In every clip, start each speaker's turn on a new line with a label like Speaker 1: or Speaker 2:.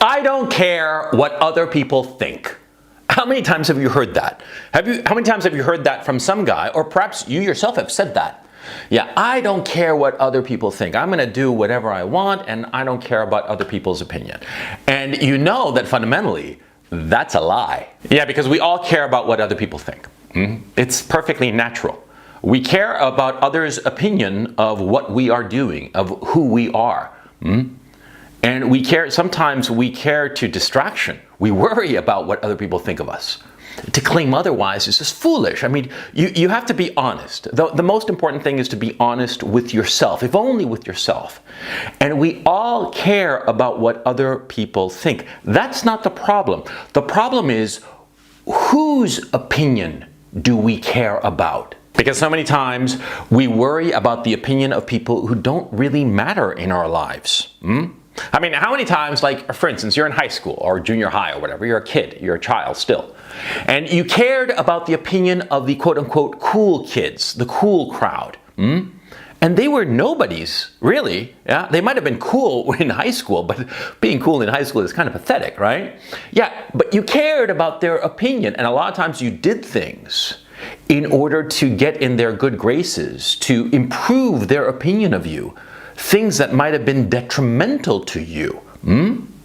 Speaker 1: I don't care what other people think. How many times have you heard that? How many times have you heard that from some guy, or perhaps you yourself have said that? Yeah, I don't care what other people think. I'm going to do whatever I want, and I don't care about other people's opinion. And you know that fundamentally, that's a lie. Yeah, because we all care about what other people think. It's perfectly natural. We care about others' opinion of what we are doing, of who we are. And we care, sometimes we care to distraction. We worry about what other people think of us. To claim otherwise is just foolish. I mean, you have to be honest. The most important thing is to be honest with yourself, if only with yourself. And we all care about what other people think. That's not the problem. The problem is, whose opinion do we care about? Because so many times we worry about the opinion of people who don't really matter in our lives. I mean, how many times, like, for instance, you're in high school or junior high or whatever, you're a kid, you're a child still, and you cared about the opinion of the quote-unquote cool kids, the cool crowd. And they were nobodies, really. Yeah, they might have been cool in high school, but being cool in high school is kind of pathetic, right? Yeah, but you cared about their opinion, and a lot of times you did things in order to get in their good graces, to improve their opinion of you. Things that might have been detrimental to you.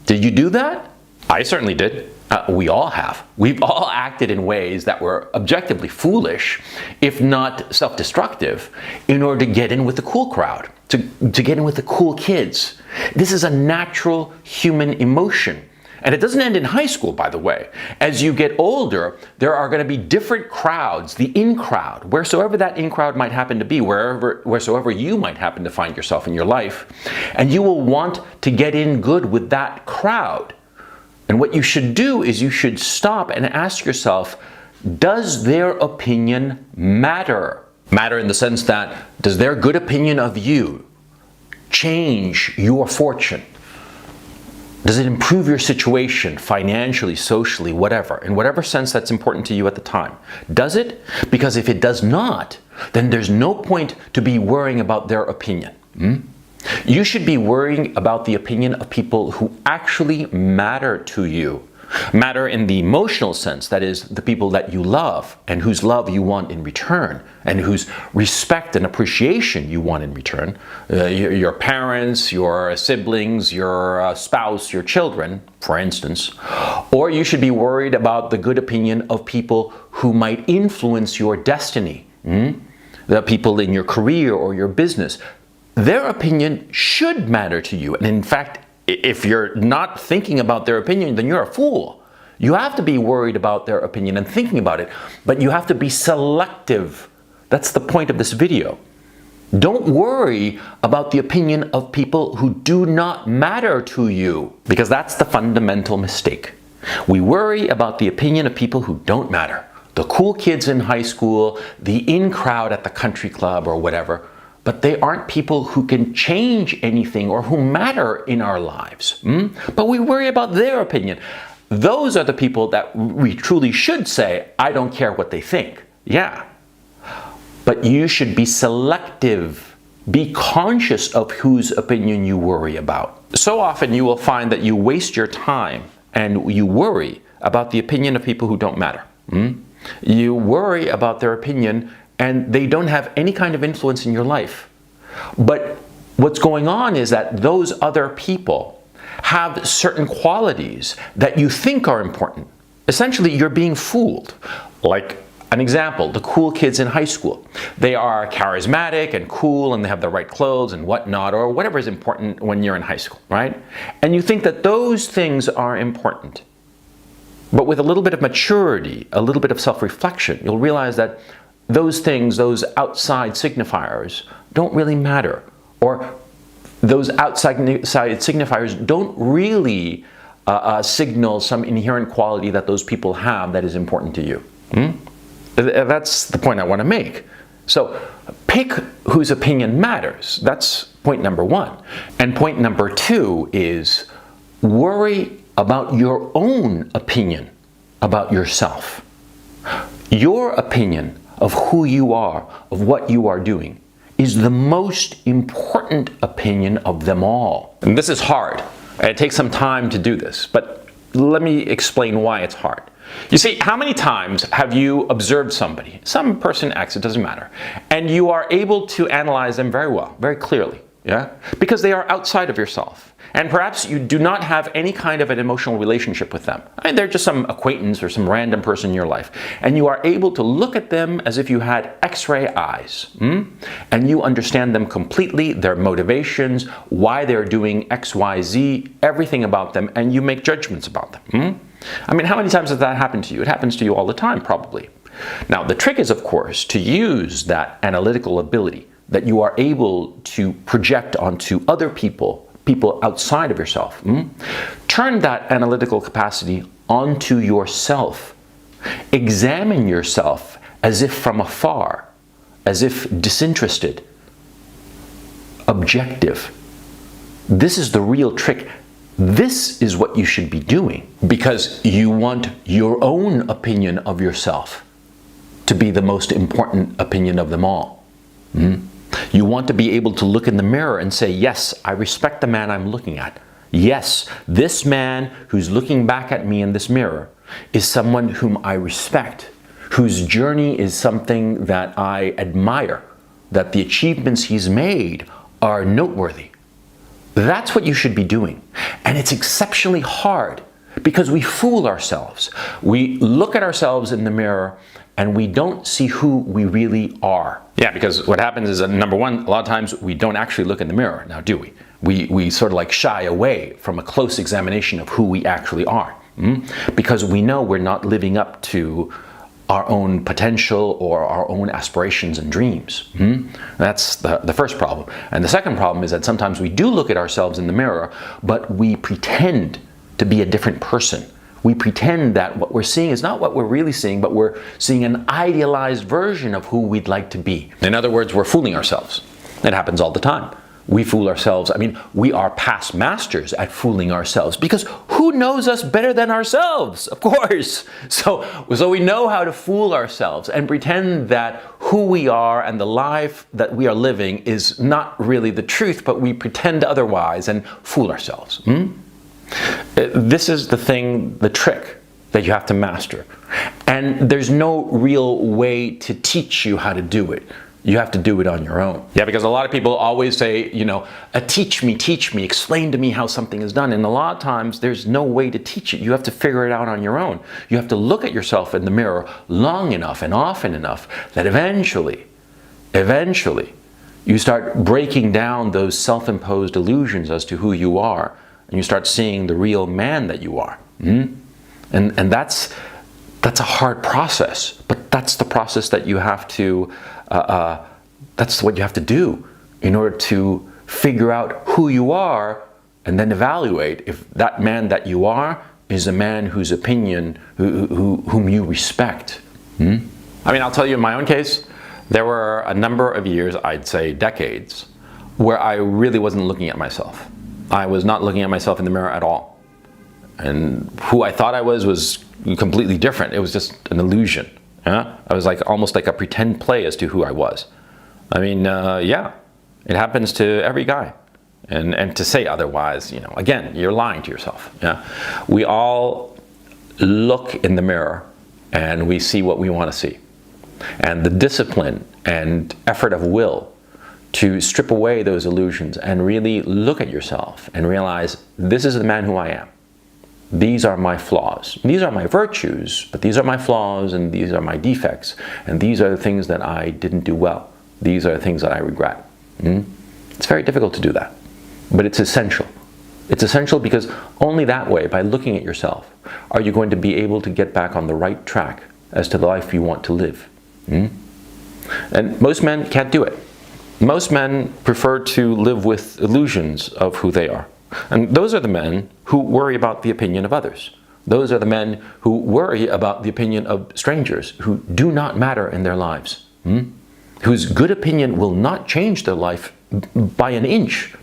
Speaker 1: Did you do that? I certainly did. We all have. We've all acted in ways that were objectively foolish, if not self-destructive, in order to get in with the cool crowd, to get in with the cool kids. This is a natural human emotion. And it doesn't end in high school, by the way. As you get older, there are going to be different crowds, the in crowd, wheresoever that in crowd might happen to be, wheresoever you might happen to find yourself in your life. And you will want to get in good with that crowd. And what you should do is you should stop and ask yourself, does their opinion matter? Matter in the sense that, does their good opinion of you change your fortune? Does it improve your situation financially, socially, whatever, in whatever sense that's important to you at the time? Does it? Because if it does not, then there's no point to be worrying about their opinion. You should be worrying about the opinion of people who actually matter to you. Matter in the emotional sense, that is, the people that you love and whose love you want in return and whose respect and appreciation you want in return. Your parents, your siblings, your spouse, your children, for instance. Or you should be worried about the good opinion of people who might influence your destiny. The people in your career or your business. Their opinion should matter to you. And in fact, if you're not thinking about their opinion, then you're a fool. You have to be worried about their opinion and thinking about it, but you have to be selective. That's the point of this video. Don't worry about the opinion of people who do not matter to you, because that's the fundamental mistake. We worry about the opinion of people who don't matter. The cool kids in high school, the in crowd at the country club or whatever. But they aren't people who can change anything or who matter in our lives. But we worry about their opinion. Those are the people that we truly should say, I don't care what they think. Yeah. But you should be selective. Be conscious of whose opinion you worry about. So often you will find that you waste your time and you worry about the opinion of people who don't matter. You worry about their opinion and they don't have any kind of influence in your life. But what's going on is that those other people have certain qualities that you think are important. Essentially, you're being fooled. Like an example, the cool kids in high school. They are charismatic and cool and they have the right clothes and whatnot, or whatever is important when you're in high school, right? And you think that those things are important. But with a little bit of maturity, a little bit of self-reflection, you'll realize that those things, those outside signifiers, don't really matter. Or those outside signifiers don't really signal some inherent quality that those people have that is important to you. That's the point I want to make. So pick whose opinion matters. That's point number one. And point number two is worry about your own opinion about yourself. Your opinion of who you are, of what you are doing, is the most important opinion of them all. And this is hard. And it takes some time to do this, but let me explain why it's hard. You see, how many times have you observed somebody, some person X, it doesn't matter, and you are able to analyze them very well, very clearly, yeah? Because they are outside of yourself. And perhaps you do not have any kind of an emotional relationship with them. I mean, they're just some acquaintance or some random person in your life. And you are able to look at them as if you had X-ray eyes. And you understand them completely, their motivations, why they're doing X, Y, Z, everything about them, and you make judgments about them. I mean, how many times has that happened to you? It happens to you all the time, probably. Now, the trick is, of course, to use that analytical ability that you are able to project onto other people outside of yourself. Turn that analytical capacity onto yourself. Examine yourself as if from afar, as if disinterested, objective. This is the real trick. This is what you should be doing because you want your own opinion of yourself to be the most important opinion of them all. You want to be able to look in the mirror and say, yes, I respect the man I'm looking at. Yes, this man who's looking back at me in this mirror is someone whom I respect, whose journey is something that I admire, that the achievements he's made are noteworthy. That's what you should be doing. And it's exceptionally hard because we fool ourselves. We look at ourselves in the mirror and we don't see who we really are. Yeah, because what happens is that, number one, a lot of times we don't actually look in the mirror, now do we? We sort of like shy away from a close examination of who we actually are. Because we know we're not living up to our own potential or our own aspirations and dreams. That's the first problem. And the second problem is that sometimes we do look at ourselves in the mirror, but we pretend to be a different person. We pretend that what we're seeing is not what we're really seeing, but we're seeing an idealized version of who we'd like to be. In other words, we're fooling ourselves. It happens all the time. We fool ourselves. I mean, we are past masters at fooling ourselves because who knows us better than ourselves? Of course. So we know how to fool ourselves and pretend that who we are and the life that we are living is not really the truth, but we pretend otherwise and fool ourselves. This is the thing, the trick that you have to master. And there's no real way to teach you how to do it. You have to do it on your own. Yeah, because a lot of people always say, you know, teach me, explain to me how something is done. And a lot of times there's no way to teach it. You have to figure it out on your own. You have to look at yourself in the mirror long enough and often enough that eventually, you start breaking down those self-imposed illusions as to who you are. And you start seeing the real man that you are. And that's a hard process, but that's the process that you have to, that's what you have to do in order to figure out who you are and then evaluate if that man that you are is a man whose opinion, whom you respect. I mean, I'll tell you in my own case, there were a number of years, I'd say decades, where I really wasn't looking at myself. I was not looking at myself in the mirror at all. And who I thought I was completely different. It was just an illusion. Yeah? I was almost like a pretend play as to who I was. I mean, yeah, it happens to every guy. And to say otherwise, you know, again, you're lying to yourself. Yeah? We all look in the mirror and we see what we want to see. And the discipline and effort of will to strip away those illusions and really look at yourself and realize this is the man who I am. These are my flaws. These are my virtues, but these are my flaws and these are my defects. And these are the things that I didn't do well. These are the things that I regret. It's very difficult to do that, but it's essential. It's essential because only that way, by looking at yourself, are you going to be able to get back on the right track as to the life you want to live. And most men can't do it. Most men prefer to live with illusions of who they are. And those are the men who worry about the opinion of others. Those are the men who worry about the opinion of strangers who do not matter in their lives. Whose good opinion will not change their life by an inch.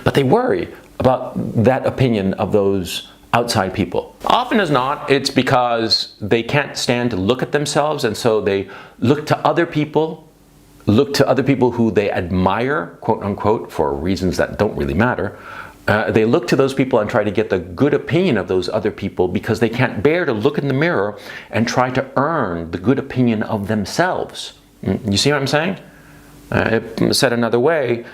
Speaker 1: But they worry about that opinion of those outside people. Often as not, it's because they can't stand to look at themselves, and so they look to other people who they admire, quote unquote, for reasons that don't really matter, They look to those people and try to get the good opinion of those other people because they can't bear to look in the mirror and try to earn the good opinion of themselves. You see what I'm saying? Said another way,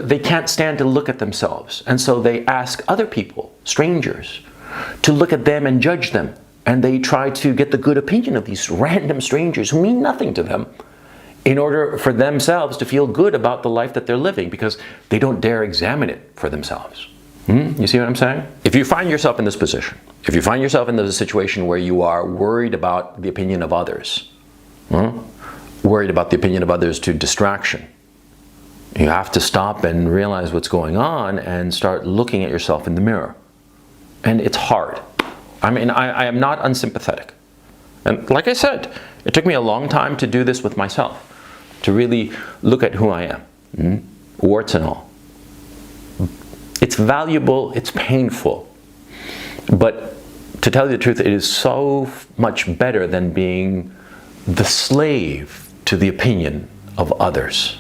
Speaker 1: they can't stand to look at themselves. And so they ask other people, strangers, to look at them and judge them. And they try to get the good opinion of these random strangers who mean nothing to them in order for themselves to feel good about the life that they're living because they don't dare examine it for themselves. You see what I'm saying? If you find yourself in this position, if you find yourself in the situation where you are worried about the opinion of others, worried about the opinion of others to distraction, you have to stop and realize what's going on and start looking at yourself in the mirror. And it's hard. I mean, I am not unsympathetic. And like I said, it took me a long time to do this with myself, to really look at who I am, warts and all. It's valuable, it's painful, but to tell you the truth, it is so much better than being the slave to the opinion of others.